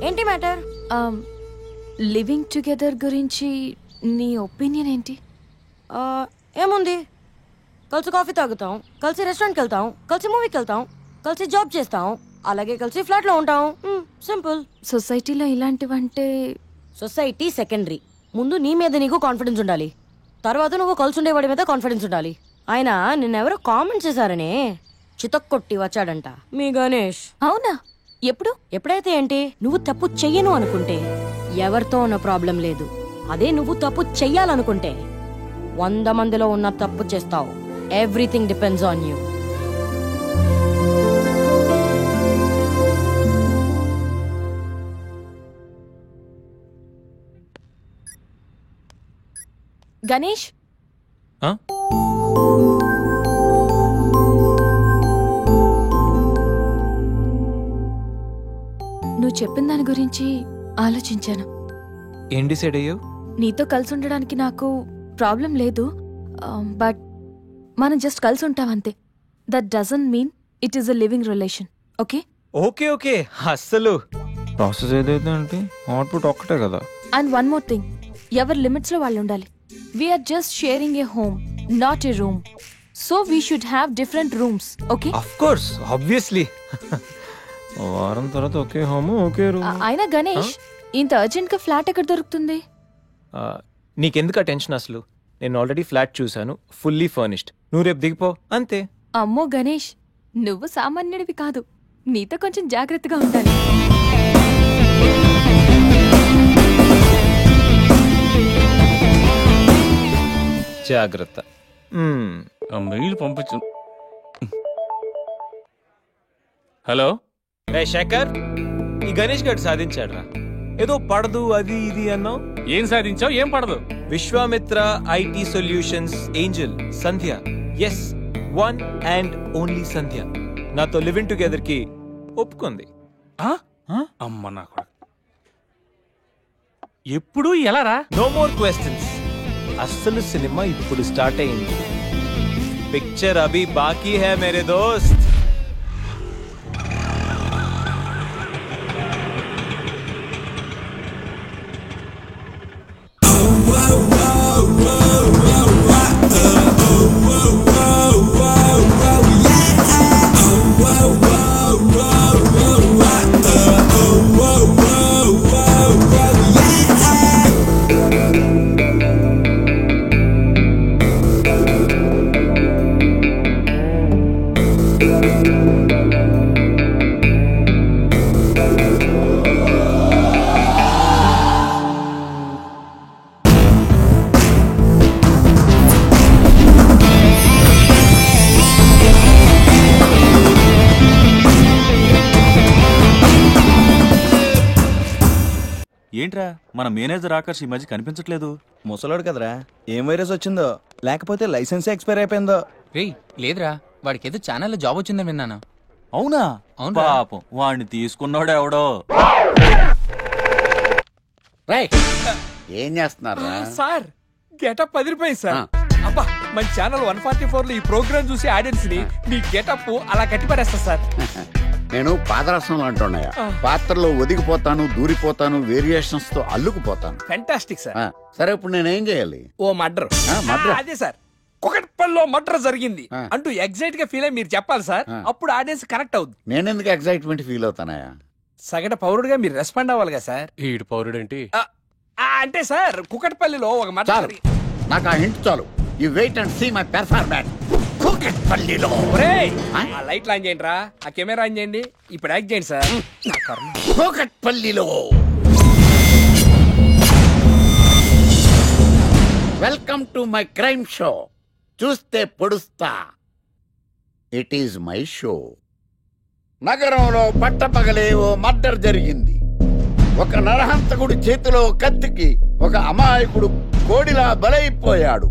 ఏంటి matter? Living together గురించి నీ ఒపీనియన్ ఏంటి? ఏముంది, కలిసి కాఫీ తాగుతాం, కలిసి రెస్టారెంట్కి వెళ్తాం, కలిసి మూవీకి వెళ్తాం, కలిసి జాబ్ చేస్తాం, అలాగే కలిసి ఫ్లాట్లో ఉంటాం. సింపుల్. సొసైటీలో ఇలాంటివంటే సొసైటీ సెకండరీ. ముందు నీ మీద నీకు కాన్ఫిడెన్స్ ఉండాలి, తర్వాత నువ్వు కలిసి ఉండేవాడి మీద కాన్ఫిడెన్స్ ఉండాలి. ఆయన నిన్నెవరో కామెంట్ చేశారనే చితక్కొట్టి వచ్చాడంట మీ గణేష్. అవునా? ఎప్పుడు? ఎప్పుడైతే ఏంటి, నువ్వు తప్పు చెయ్యను అనుకుంటే ఎవరితో ఉన్న ప్రాబ్లం లేదు. అదే నువ్వు తప్పు చెయ్యాలనుకుంటే 100 మందిలో ఉన్న తప్పు చేస్తావు. Everything depends on you. Ganesh, నువ్వు చెప్పిన దాని గురించి ఆలోచించాను. ఏం డిసైడ్ అయ్యావు? నీతో కలిసి ఉండడానికి నాకు ప్రాబ్లం లేదు, బట్ మనం జస్ట్ కలిసి ఉంటాం అంతే. That doesn't mean it is a living relation. Okay okay okay, అస్సలు ప్రాసెస్ ఏదైతే అంటే అవుట్పుట్ ఒక్కటే కదా. అండ్ వన్ మోర్ థింగ్, ఎవరి లిమిట్స్ లో వాళ్ళు ఉండాలి. We are just sharing a home, not a room. So we should have different rooms. Okay? Of course, obviously. వారం తర్వాత ఒకే హోమ్ ఒకే రూమ్. అయినా గణేష్, ఇంత అర్జెంట్ గా ఫ్లాట్ ఎక్కడ దొరుకుతుంది? నీకెందుకు ఆ టెన్షన్ అసలు? నేను ఆల్రెడీ ఫ్లాట్ చూశాను, ఫుల్లీ ఫర్నిష్డ్. నువ్వు రేపు దిగిపో అంతే. అమ్మో గణేష్, నువ్వు సామాన్యుడివి కాదు, నీతో కొంచెం జాగ్రత్తగా ఉండాలి. జాగ్రత్త. మెయిల్ పంపించు. హలో రే శేఖర్, ఈ గణేష్ గారు సాధించాడ్రా. ఏదో పడదు అది ఇది అన్నావు. ఏం సాధించావు? ఏం పడదు? Vishwamitra IT solutions angel Sandhya, yes, one and only Sandhya నాతో లివింగ్ టుగెదర్ కి ఒప్పుకుంది. అమ్మ నా కొడుకు. ఎప్పుడు ఎలా రా? No more questions. అస్సలు సినిమా ఇప్పుడు స్టార్ట్ అయింది. పిక్చర్ అభి బాకీ హై మేరే దోస్త్. ఏంట్రా మన మేనేజర్ ఆకర్ష్ ఈ మధ్య కనిపించట్లేదు? ముసలోడు కదరా, ఏం వైరస్ వచ్చిందో, లేకపోతే లైసెన్స్ ఎక్స్పైర్ అయిపోయిందో. రేయ్ లేదురా, వాడికి ఏదో ఛానల్లో జాబ్ వచ్చిందని విన్నాను. అవునా? అవును పాపం వాడిని తీసుకున్నాడు ఎవడో. ఏం చేస్తున్నారా సార్? గెటప్ 10 రూపాయలు సార్. అబ్బా, మన ఛానల్ 144 లో ఈ ప్రోగ్రామ్ చూసి ఆడియన్స్ ని మీ గెటప్ అలా కట్టి పడేస్తా సార్. నేను పాదరసంలో అంటున్నాయా, పాత్రలో ఒదిగిపోతాను, దూరిపోతాను, వేరియేషన్స్ తో అల్లుకుపోతాను. Fantastic sir. సరే ఇప్పుడు నేనేం చేయాలి? ఓ మర్డర్. అదే సార్, కుకట్పల్లిలో మర్డర్ జరిగింది అంటూ ఎగ్జైట్ గా ఫీల్ అయ్యి మీరు చెప్పాలి సార్. అప్పుడు ఆడియన్స్ కనెక్ట్ అవుద్ది. నేనెందుకు ఎగ్జైట్మెంట్ ఫీల్ అవుతానయా? సగటు పౌరుడుగా మీరు రెస్పాండ్ అవ్వాలి కదా సార్. ఈడు పౌరుడేంటి? అంటే సార్, కుకట్పల్లిలో ఒక మర్డర్. నాకు ఆ హింట్ చాలు. You wait and see my performance. కుకట్పల్లిలో ఆ లైట్ ఆన్ చేయండి రా, ఆ కెమెరా ఆన్ చేయండి, ఇప్పుడు యాక్ట్ చేయండి సార్. కుకట్పల్లిలో welcome to my crime show. చూస్తే పొడుస్తా, ఇట్ ఈజ్ మై షో. నగరంలో పట్టపగలే ఓ మర్డర్ జరిగింది. ఒక నరహంతకుడి చేతిలో కత్తికి ఒక అమాయకుడు కోడిలా బలైపోయాడు.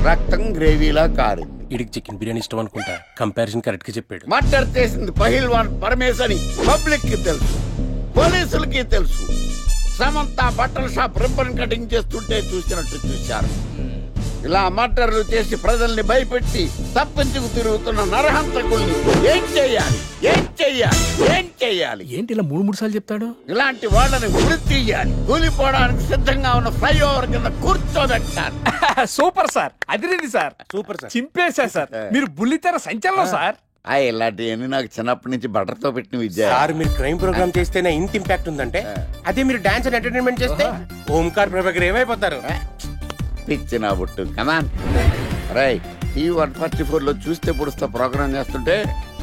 రక్తం గ్రేవీలా కారింది. ఇడికి చికెన్ బిర్యానీ ఇష్టం అనుకుంటా, కంపారిజన్ కరెక్ట్ గా చెప్పాడు. మర్డర్ చేసింది పహిల్వాన్ పరమేశ్ అని పబ్లిక్ కి తెలుసు, పోలీసులకి తెలుసు. సమంత బట్టల షాప్ రిబ్బన్ కటింగ్ చేస్తుంటే చూసినట్టు చూశారు. ఇలా మర్డర్లు చేసి ప్రజల్ని భయపెట్టి తప్పించుకు తిరుగుతున్న నరహంతకుల్ని ఏం చెయ్యాలి? ఏం చెయ్యాలి? ఏం చేయాలి. ఏంటి ఇలా 3 సార్లు చెప్తాడు? ఇలాంటి వాళ్ళని ఉరి తీయాలి. కూలిపోవడానికి సిద్ధంగా ఉన్న ఫ్లైఓవర్ కింద కూర్చోబెట్టాలి. సూపర్ సార్, అదిరింది సార్, సూపర్ సార్. చింపేశా సార్, మీరు బుల్లితెర సంచలనం సార్. ఇలాంటివన్నీ నాకు చిన్నప్పటి నుంచి బట్టర్తో పెట్టిన విద్య. సార్ మీరు క్రైమ్ ప్రోగ్రామ్ చేస్తేనే ఇంత ఇంపాక్ట్ ఉందంటే అదే మీరు డాన్స్ అండ్ ఎంటర్టైన్మెంట్ చేస్తే ఓంకార్ ప్రభాకర్ ఏమైపోతారు? పిచ్చి నా బుట్టు కమాన్. రై టీవీ 144 లో చూస్తే పొడుస్తా ప్రోగ్రామ్ చేస్తుంటే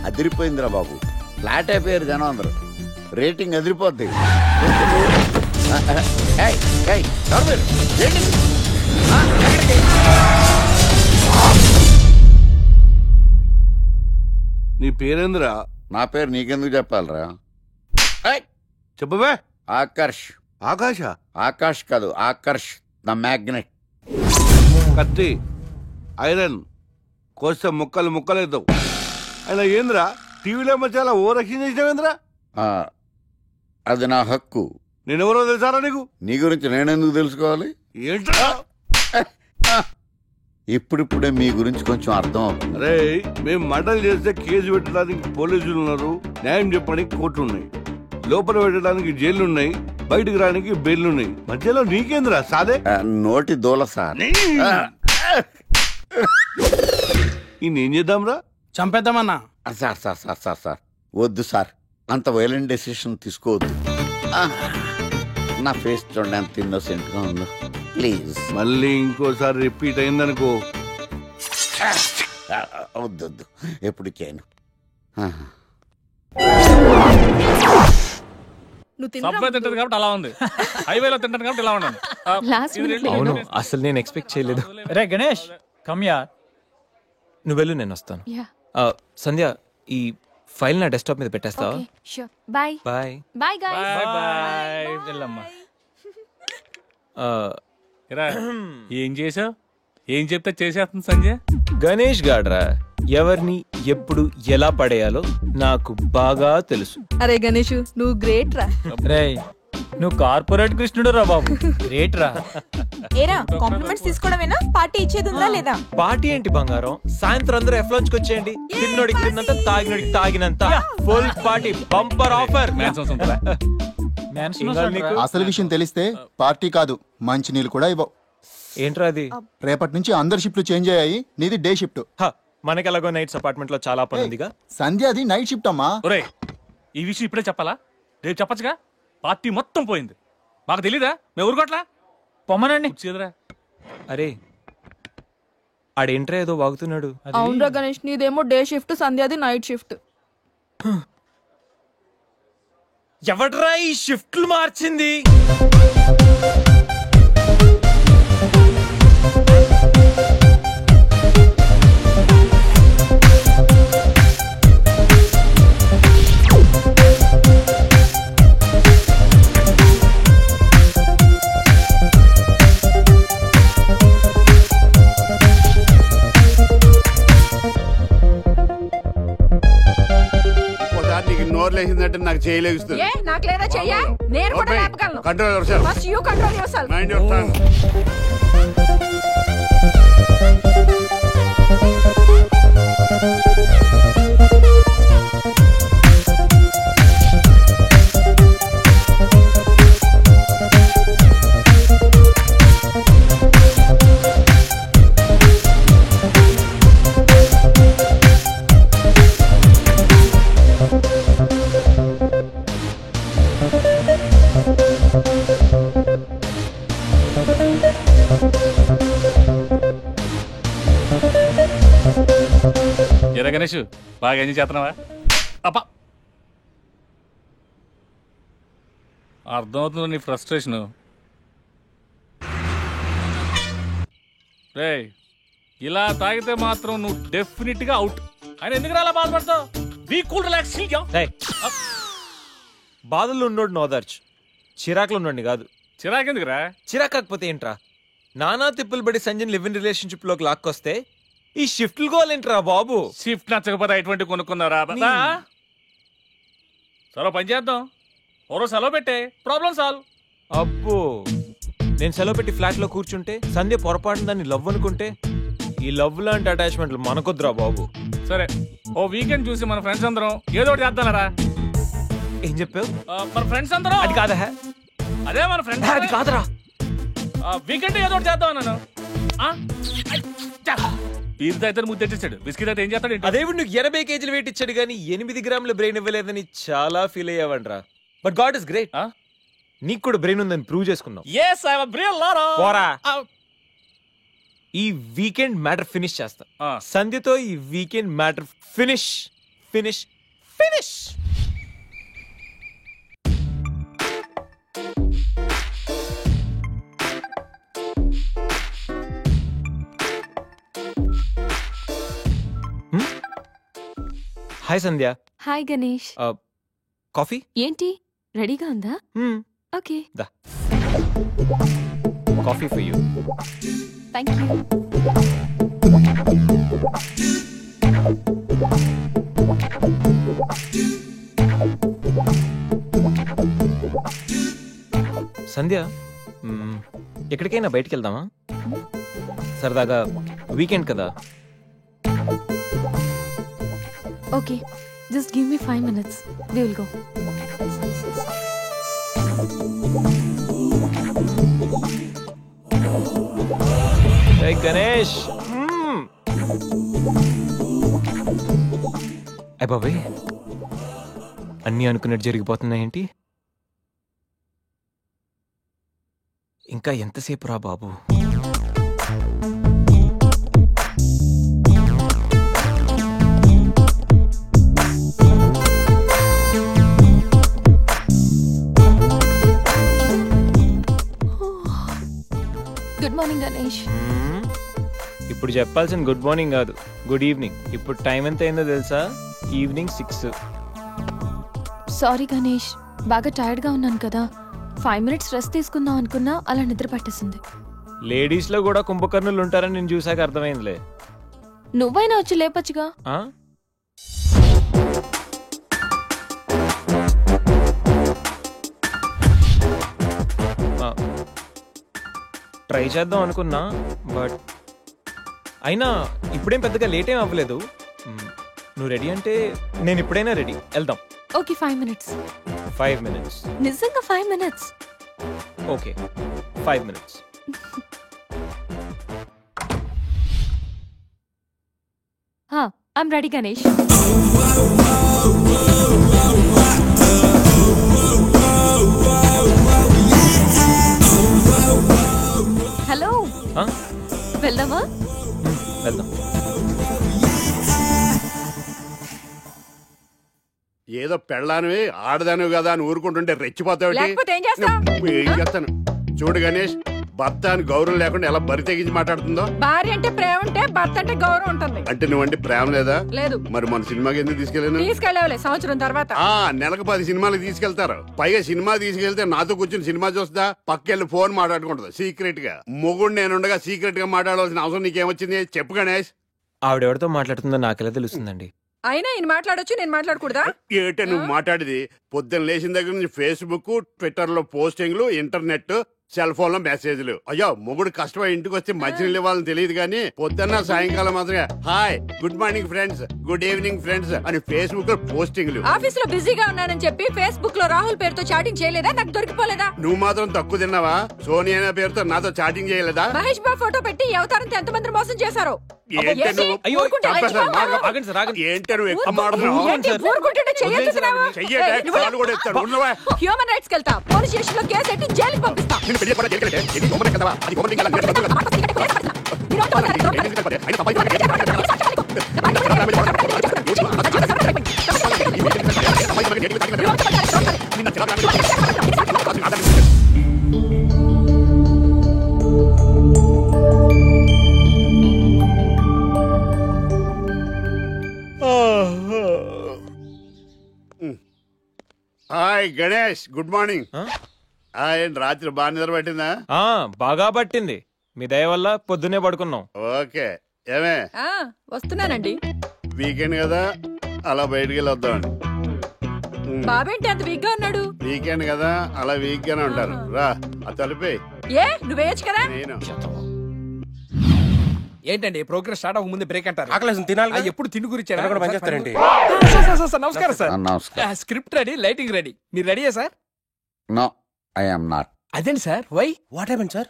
అదిరిపోయిందిరా బాబు. ఫ్లాట్ అయిపోయారు జనం అందరూ. రేటింగ్ అదిరిపోద్ది. నీ పేరేంద్రా? నా పేరు నీకెందుకు చెప్పాలరా? చెప్పవే. ఆకర్ష్. ఆకాశ? ఆకాష్ కాదు, ఆకర్ష్ ద మ్యాగ్నెట్. కత్తి, ఐరన్ కోస్తే ముక్కలు ముక్కలేద్దావు. అయినా ఏంద్రా టీవీలో మధ్య ఓ రక్షణ చేసినావేంద్రా? అది నా హక్కు. నేనెవరో తెలుసారా నీకు? నీ గురించి నేనెందుకు తెలుసుకోవాలి? ఏంట్రా? ఇప్పుడిప్పుడే మీ గురించి కొంచెం అర్థం అవుతుంది. అరే మేము మర్డర్ చేస్తే కేసు పెట్టడానికి పోలీసులు ఉన్నారు, న్యాయం చెప్పడానికి కోర్టులు ఉన్నాయి, లోపల పెట్టడానికి జైలు ఉన్నాయి, బయటకు రావడానికి బెయిల్ ఉన్నాయి. మధ్యలో నీకేంద్రా సాదే? నోటి దూల సార్. ఏం చేద్దాంరా? చంపేద్దామన్నా. Sir sir sir sir sir వద్దు సార్, అంత వైలెంట్ డెసిషన్ తీసుకోవద్దు. నా ఫేస్ చూడండి ఎంత ఇన్నోసెంట్ గా ఉందో. ప్లీజ్ మళ్ళీ ఇంకోసారి రిపీట్ అయిందనుకో. వద్దొద్దు, ఎప్పుడు చేయను. తింటది కాబట్టి అలా ఉంది, హైవేలో తింటాను కాబట్టి ఇలా ఉన్నాను. అవును, అసలు నేను ఎక్స్పెక్ట్ చేయలేదు. రే గణేష్ కమ్యా. నువ్వు వెళ్ళు, నేను వస్తాను. సంధ్య, ఈ ఫైల్ నా డెస్క్టాప్ మీద పెట్టేస్తావా? Bye bye. Bye bye. వెళ్ళమ్మా. ఏం చేసావు? ఏం చెప్తే చేసేస్తుంది సంజయ్? గణేష్ గాడ్రా ఎవరిని ఎప్పుడు ఎలా పడేయాలో నాకు బాగా తెలుసు. అరే గణేష్ నువ్వు గ్రేట్ రా. రే నువ్వు కార్పొరేట్ కృష్ణుడు రా బాబు, గ్రేట్ రా. ఏరా కాంప్లిమెంట్స్ తీసుకోవడమేనా, పార్టీ ఇచ్చేది ఉందా లేదా? పార్టీ ఏంటి బంగారం, సాయంత్రం అందరూ ఎఫ్లాంచ్కి వచ్చేయండి. తిన్నోడికి తిన్నంత, తాగినోడికి తాగినంత, ఫుల్ పార్టీ, బంపర్ ఆఫర్. అసలు విషయం తెలిస్తే పార్టీ కాదు మంచినీళ్ళు కూడా ఇవ్వవు. ఏంట్రా అది? రేపటి నుంచి అందరి షిఫ్ట్లు చేంజ్ అయ్యాయి, నీది డే షిఫ్ట్. మనకి ఎలాగో నైట్స్ అపార్ట్మెంట్ లో చాలా పని ఉందిగా. సంధ్యాది నైట్ షిఫ్ట్ అమ్మా. ఈ విషయం ఇప్పుడే చెప్పాలా? రేపు చెప్పచ్చుగా. పార్టీ మొత్తం పోయింది, మాకు తెలీదా? మేము ఊరుకోట్లా. పొమ్మనండి. అరే ఆడేంట్రా ఏదో వాగుతున్నాడు. అవునరా గణేష్, నీదేమో డే షిఫ్ట్, సంధ్యాది నైట్ షిఫ్ట్. ఎవడ్రా ఈ షిఫ్ట్లు మార్చింది? నోర్లేసిందంటే నాకు చేయలేస్తుంది. నాకు లేదా చెయ్యా, నేను కూడా లేపగలను. Control yourself. First you control yourself. Mind your tongue. ఎరా గణేష్, బాగా ఎంజాయ్ చేస్తున్నావా? అప్ప అర్థమవుతుంది నీ ఫ్రస్ట్రేషను. రే ఇలా తాగితే మాత్రం నువ్వు డెఫినెట్ గా అవుట్. ఆయన ఎందుకు అలా బాధపడతావు? Be cool, relax. బాధల్లో ఉన్నోడు నోదార్చు, చిరాకులో ఉన్నోడిని కాదు. చిరాకెందుకురా? చిరాకపోతే ఏంట్రా? నానా తిప్పులు పడి సంజయ్ లివ్ ఇన్ రిలేషన్షిప్ లోకి లాక్కొస్తే ఈ షిఫ్ట్లు గోలేంట్రా బాబు? షిఫ్ట్ నచ్చకపోతే ఎటువంటి కొనుక్కున్నారా? సరే పని చేద్దాం, ఓరో సెలవు పెట్టే, ప్రాబ్లం సాల్వ్. అబ్బో, నేను సెలవు పెట్టి ఫ్లాట్ లో కూర్చుంటే సంధ్య పొరపాటున దాన్ని లవ్ అనుకుంటే, ఈ లవ్ లాంటి అటాచ్మెంట్లు మనకొద్దురా బాబు. సరే ఓ వీకెండ్ చూసి మన ఫ్రెండ్స్ అందరం ఏదో ఒకటి చేద్దాంరా. ఏం చెప్పావు? మన ఫ్రెండ్స్ అందరూ అది కాదా? అదే మన ఫ్రెండ్స్ అది కాదురా. వీకెండ్ ఏదో ఒకటి చేద్దాం అన్నాను. పీర్ అయితే ముద్దు తెచ్చేసాడు. బిస్కెట్ అయితే ఏం చేస్తాడు? అదేవిడు నువ్వు 80 కేజీలు వెయిట్ ఇచ్చాడు కానీ 8 గ్రాముల బ్రెయిన్ ఇవ్వలేదని చాలా ఫీల్ అయ్యావంట్రా. But God is great. నీకు కూడా బ్రెయిన్ ఉందని ప్రూవ్ చేసుకున్నావు. పోరా. ఈ వీకెండ్ మ్యాటర్ ఫినిష్ చేస్తా. సంధ్యతో ఈ weekend matter finish finish finish. Hi Sandhya. Hi Ganesh. Coffee ఏంటి రెడీగా ఉందా? ఓకే. దా coffee for you. Thank you. Sandhya, ఎక్కడికైనా బయటికి వెళ్దామా? సరదాగా వీకెండ్ కదా. Okay, just give me 5 minutes. We will go. Hey Ganesh. అయ్య బాబాయ్, అన్నీ అనుకున్నట్టు జరిగిపోతున్నాయేంటి? ఇంకా ఎంతసేపు రా బాబు? Good morning Ganesh. ఇప్పుడు చెప్పాల్సిన గుడ్ మార్నింగ్ కాదు, గుడ్ ఈవినింగ్. ఇప్పుడు టైం ఎంత అయిందో తెలుసా? ఈవినింగ్ 6. సారీ గణేష్, బాగా టైర్డ్గా ఉన్నాను కదా. 5 minutes రెస్ట్ తీసుకుందాం అనుకున్నా, అలా నిద్ర పట్టేసింది. లేడీస్ లో కూడా కుంభకర్ణులు ఉంటారని నేను చూసాక అర్థమైందిలే. నువ్వైనా వచ్చి లేపచ్చుగా. ట్రై చేద్దాం అనుకున్నా, బట్ అయినా ఇప్పుడేం పెద్దగా లేట్ ఏం అవ్వలేదు. నువ్వు రెడీ అంటే నేను ఇప్పుడైనా రెడీ. వెళ్దాం. Okay, 5 minutes. 5 minutes. నిజంగా 5 minutes. Okay, 5 minutes. I'm ready Ganesh. Hello, వెళ్దామా? వెళ్దాం. ఏదో పెళ్ళానివి ఆడదానివి కదా అని ఊరుకుంటుంటే రెచ్చిపోతావు. ఏం చేస్తాను చూడు గణేష్, భర్త అని గౌరవం లేకుండా ఎలా బరి తెగించి మాట్లాడుతుందో. భార్య అంటే ప్రేమ ఉంటే భర్త అంటే గౌరవం ఉంటుంది. అంటే నువ్వంటే ప్రేమ లేదా? లేదు. మరి మన సినిమాకి ఎందుకు తీసుకెళ్ళావులే సంవత్సరం తర్వాత. నెలకు 10 సినిమాలకు తీసుకెళ్తారు. పైగా సినిమా తీసుకెళ్తే నాతో కూర్చుని సినిమా చూస్తా, పక్కెళ్ళి ఫోన్ మాట్లాడుకుంటుంది సీక్రెట్ గా. మొగుడు నేనుండగా సీక్రెట్ గా మాట్లాడాల్సిన అవసరం నీకేమొచ్చింది చెప్పు గణేష్. ఆవిడెవరితో మాట్లాడుతుందో నాకెలా తెలుస్తుందండి? అయినా ఈయన మాట్లాడొచ్చు, నేను మాట్లాడకూడదా? ఏటే నువ్వు మాట్లాడేది? పొద్దున్న లేచిన దగ్గర నుంచి ఫేస్బుక్, ట్విట్టర్ లో పోస్టింగ్లు, ఇంటర్నెట్, సెల్ ఫోన్ లో మెసేజ్లు. అయ్యో మొగుడు కష్టమై ఇంటికి వచ్చి మంచినీళ్ళు ఇవ్వాలని తెలియదు కానీ పొద్దున్న సాయంకాలం మాత్రమే hi, good morning friends, good evening friends అని ఫేస్బుక్ లో పోస్టింగ్లు. ఆఫీస్ లో బిజీగా ఉన్నానని చెప్పి ఫేస్బుక్ లో రాహుల్ పేరుతో చాటింగ్ చేయలేదా? నాకు దొరికిపోలేదా? నువ్వు మాత్రం తక్కువ తిన్నావా? సోనియా పేరుతో నాతో చాటింగ్ చేయలేదా? మహేష్ బాబు ఫోటో పెట్టి అవతారంతో ఎంతమంది మోసం చేశారు. ఏంటే నువ్వు ఎక్కువ మాట్లాడుతున్నావు? హ్యూమన్ రైట్స్ కి వెళ్తా, పోలీస్ స్టేషన్ లో కేసు పెట్టి జైలుకి పంపిస్తా. Hi Ganesh, good morning. రాత్రి బాగా నిద్ర పట్టిందా? బాగా పట్టింది. మీ దయ వల్ల పొద్దునే పడుకున్నాం. ఓకే, ఏమే వస్తున్నానండి. వీకెండ్ కదా, అలా బయటికి వెళ్ళి వద్దామండి. బాబేంటి అంత వీక్ గా ఉన్నాడు? వీకెండ్ కదా, అలా వీక్ గానే ఉంటారు. రా, ఆ తలిపే. ఏ నువ్వేయచ్చు కదా. నేను ఏంటండి ప్రోగ్రెస్ స్టార్ట్ అవ్వక ముందు బ్రేక్ అంటారు? ఆకలేసం తినాలి కదా? ఎప్పుడు తిండి గురించి తినకుండా పని చేస్తారేంటి? నమస్కారం సార్. నమస్కారం. Script ready, lighting ready. మీరు రెడీయా sir? No, I am not. అదేంటి sir, why? What happened sir?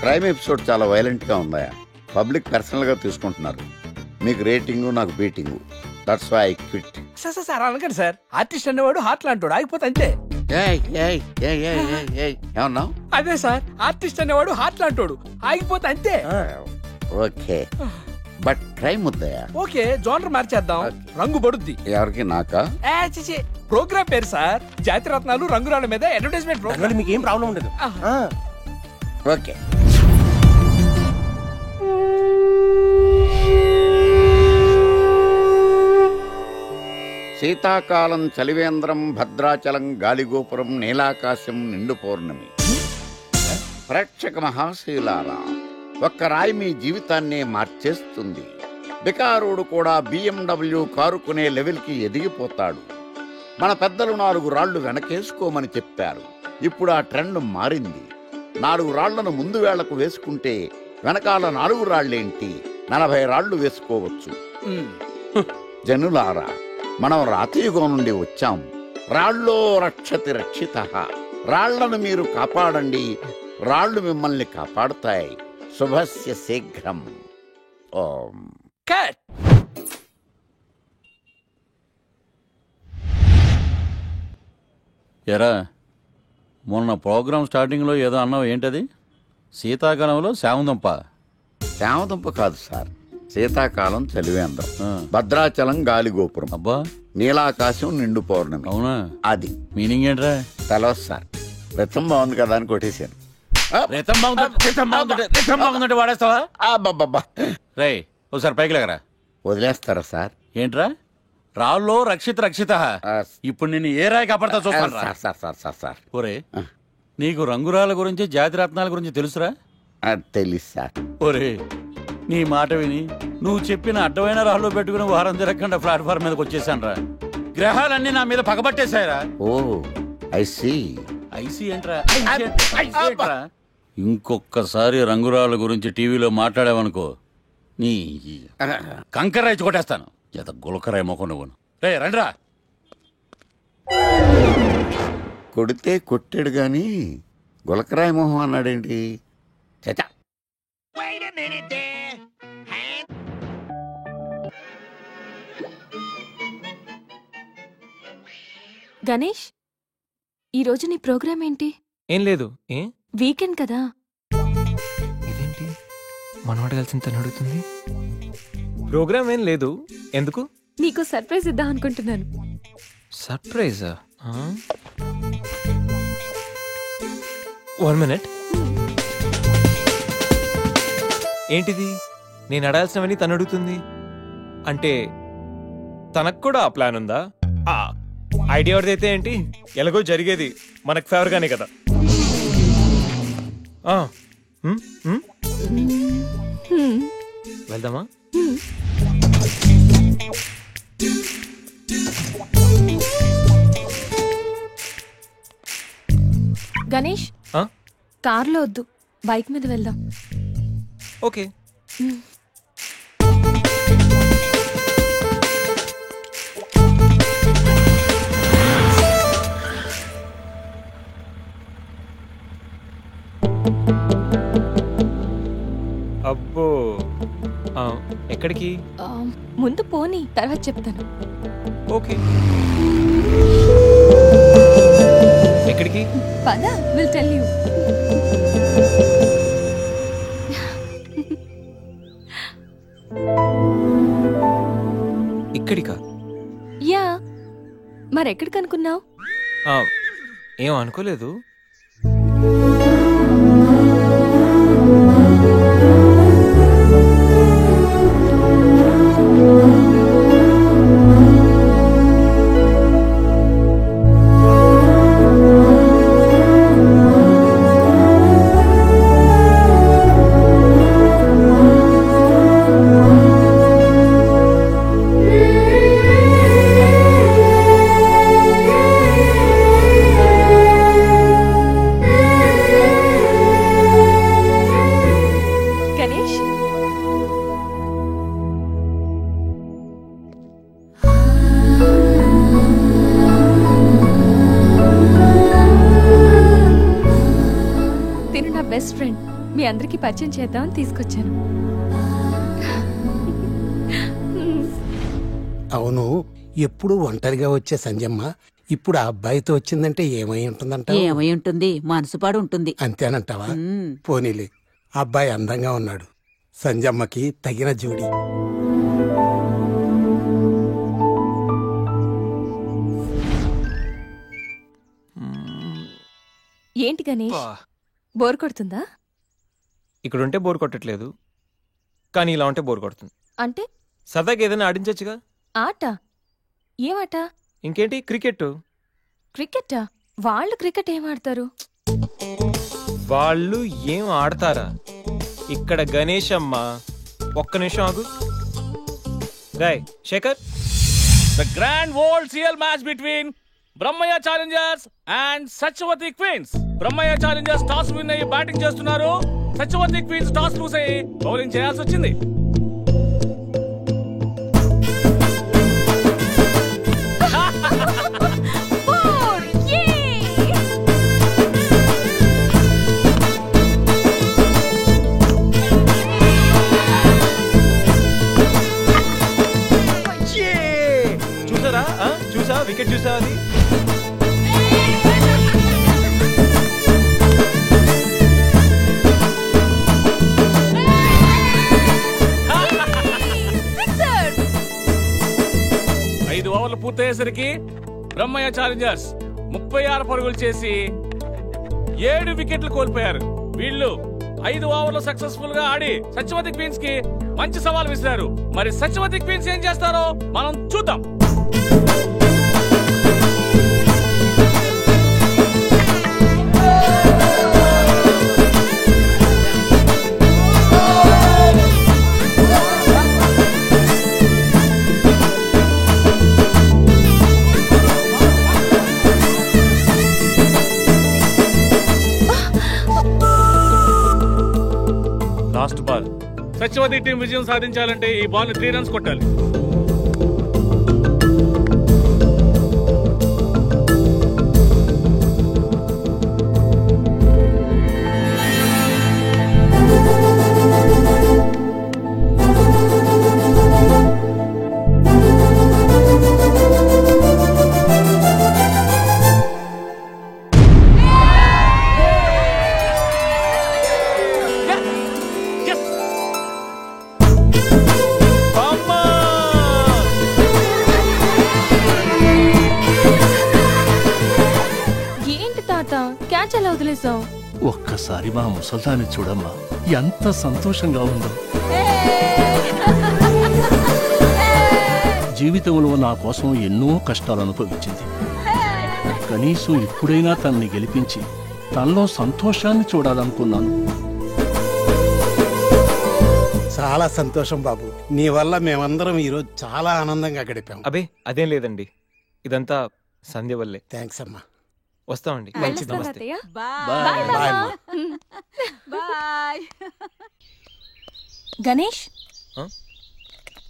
Crime episode చాలా వైలెంట్ గా ఉందా? పబ్లిక్ పర్సనల్ గా తీసుకుంటున్నారు. మీకు రేటింగ్, నాకు beating. That's why I quit. Sir అనకండి సార్. ఆర్టిస్ట్ అనేవాడు హార్ట్ లాంటోడు, ఆగిపోతే అంతే. ఏమన్నా? అదే సార్, ఆర్టిస్ట్ అనేవాడు హార్ట్ లాంటోడు, ఆగిపోతే అంతే. ఓకే, బట్ క్రైమ్ వద్దయా? ఓకే, జోనర్ మార్చేద్దాం. రంగు పడుద్ది. ఎవరికి? నాకా? ప్రోగ్రామ్ పేరు సార్ జాతి రత్నాలు రంగురాళ్ళ మీద అడ్వర్టైజ్మెంట్ ప్రోగ్రామ్. మీకు ఏం ప్రాబ్లం ఉండదు. ఓకే. శీతాకాలం చలివేంద్రం, భద్రాచలం గాలిగోపురం, నీలాకాశం, నిండు పౌర్ణమి. ప్రేక్షక మహాశీలారా, ఒక్క రాయి మీ జీవితాన్నే మార్చేస్తుంది. బికారుడు కూడా BMW కారు కొనే లెవెల్కి ఎదిగిపోతాడు. మన పెద్దలు 4 రాళ్లు వెనకేసుకోమని చెప్పారు. ఇప్పుడు ఆ ట్రెండ్ మారింది. 4 రాళ్లను ముందు వేళ్లకు వేసుకుంటే వెనకాల 4 రాళ్లేంటి, 40 రాళ్లు వేసుకోవచ్చు. జనులారా, మనం రాతియుగం నుండి వచ్చాం. రాళ్ళో రక్షతి రక్షిత. రాళ్లను మీరు కాపాడండి, రాళ్లు మిమ్మల్ని కాపాడుతాయి. శుభస్య శీఘ్రం. ఓం. ఎరా, మొన్న ప్రోగ్రామ్ స్టార్టింగ్లో ఏదో అన్నావు, ఏంటది? శీతాకాలంలో శామదుంప. శామదుంప కాదు సార్, శీతాకాలం చలివేంద్రం, భద్రాచలం గాలిగోపురం, అబ్బా, నీలాకాశం, నిండు పౌర్ణమి. అవునా? అది మీనింగ్ ఏంట్రా? తెలవదు సార్. రతం బాగుంది కదా అని కొట్టేశాను. వాడేస్తావా? రే, ఒకసారి పైకి లేకరా. వదిలేస్తారా సార్? ఏంట్రా, రాళ్ళో రక్షిత. ఇప్పుడు నిన్ను ఏ రాయి కాపాడతా చూస్తాను. సార్ ఒరే, నీకు రంగురాల గురించి, జాతి రత్నాల గురించి తెలుసురా? తెలుసు సార్. ఒరే, నీ మాట విని నువ్వు చెప్పిన అడ్డమైన రాళ్ళు పెట్టుకుని వారం తిరగకుండా ప్లాట్ఫామ్ మీదకి వచ్చేసాను రా. గ్రహాలన్నీ నా మీద పగబట్టేశాయరా. ఓ, ఐ సీ. ఐసీ ఏంట్రా? ఇంకొక్కసారి రంగురాళ్ళ గురించి టీవీలో మాట్లాడావనుకో, నీ కంకర్రాయి కొట్టేస్తాను. జత గులకరాయి మొక్క నువ్వును. రే రండిరా. కొడితే కొట్టాడు గాని గులకరాయి మొహం అన్నాడేంటి? చచా. గణేష్, ఈరోజు నీ ప్రోగ్రామ్ ఏంటి? ఏం లేదు. వీకెండ్ కదా. ఇదేంటి మనవాడు కలిసి తను అడుగుతుంది? ప్రోగ్రామ్ ఏం లేదు. ఎందుకు? నీకు సర్ప్రైజ్ ఇద్దాం అనుకుంటున్నాను. సర్ప్రైజా? 1 minute. ఏంటిది? నేను అడాల్సినవని తను అడుగుతుంది అంటే తనకు కూడా ఆ ప్లాన్ ఉందా? ఐడియా ఎవరిదైతే ఏంటి, ఎలాగో జరిగేది మనకు ఫేవర్ గానే కదా. వెళ్దామా? గణేష్, కార్లో వద్దు, బైక్ మీద వెళ్దాం. ఓకే. అబ్బో, ఎక్కడికి? ముందు పోనీ, తర్వాత చెప్తాను. ఓకే. ఎక్కడికి? పద, విల్ టెల్ యూ. ఇక్కడికా? యా, మరెక్కడికి అనుకున్నావు? ఏం అనుకోలేదు. Best friend. మీ అందరికి పరిచయం చేద్దామని తీసుకొచ్చాను. అవును, ఎప్పుడు ఒంటరిగా వచ్చే సంజమ్మ ఇప్పుడు ఆ అబ్బాయితో వచ్చిందంటే ఏమై ఉంటుందంట? ఏమై ఉంటుంది, మనసుపాడు ఉంటుంది. అంతేనంటావా? పోనీలే, అబ్బాయి అందంగా ఉన్నాడు, సంజమ్మకి తగిన జోడి. ఏంటి గణేష్, బోర్ కొడుతుందా? ఇక్కడ ఉంటే బోర్ కొట్టట్లేదు, కానీ ఇలా ఉంటే బోర్ కొడుతుంది. అంటే సరదాగా ఏదైనా ఆడించచ్చుగా. ఆట? ఏమాట? ఇంకేంటి, క్రికెట్. క్రికెటా? వాళ్ళు క్రికెట్ ఏం ఆడతారు? వాళ్ళు ఏం ఆడతారా? ఇక్కడ గణేష్ అమ్మ, ఒక్క నిమిషం ఆగు. Rai Shekhar, the grand world CL match between Brahmaiah challengers and Satyavathi queens. Brahmaiah challengers toss win అయ్యి బ్యాటింగ్ చేస్తున్నారు. సత్యవతి క్వీన్స్ టాస్ లూస్ అయ్యి బౌలింగ్ చేయాల్సి వచ్చింది. చూసారా? చూసా, వికెట్ చూసా? అది ఓవర్లు పూర్తయ్యేసరికి బ్రహ్మయ్య ఛాలెంజర్స్ 36 పరుగులు చేసి 7 వికెట్లు కోల్పోయారు. వీళ్ళు 5 ఓవర్లు సక్సెస్ఫుల్ గా ఆడి సత్యవతి క్వీన్స్ కి మంచి సవాల్ విసిరారు. మరి సత్యవతి క్వీన్స్ ఏం చేస్తారో మనం చూద్దాం. Last ball. సత్యవతి టీం విజయం సాధించాలంటే ఈ బాల్ ని 3 రన్స్ కొట్టాలి. క్యాచ్ ఎలా వదిలేసావు? ఒక్కసారి మా ముసల్దాన్ని చూడమ్మా, ఎంత సంతోషంగా ఉందో. జీవితంలో నా కోసం ఎన్నో కష్టాలు అనుభవించింది. కనీసం ఇప్పుడైనా తనని గెలిపించి తనలో సంతోషాన్ని చూడాలనుకున్నాను. చాలా సంతోషం బాబు, నీ వల్ల మేమందరం ఈరోజు చాలా ఆనందంగా గడిపాం. అబే అదేం లేదండి, ఇదంతా సంధ్య వల్లే. థ్యాంక్స్ అమ్మా. వస్తామండి. మంచిది, నమస్తే. Ganesh,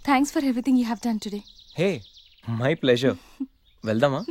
thanks for everything you have done today. Hey, my pleasure. వెళ్దామా?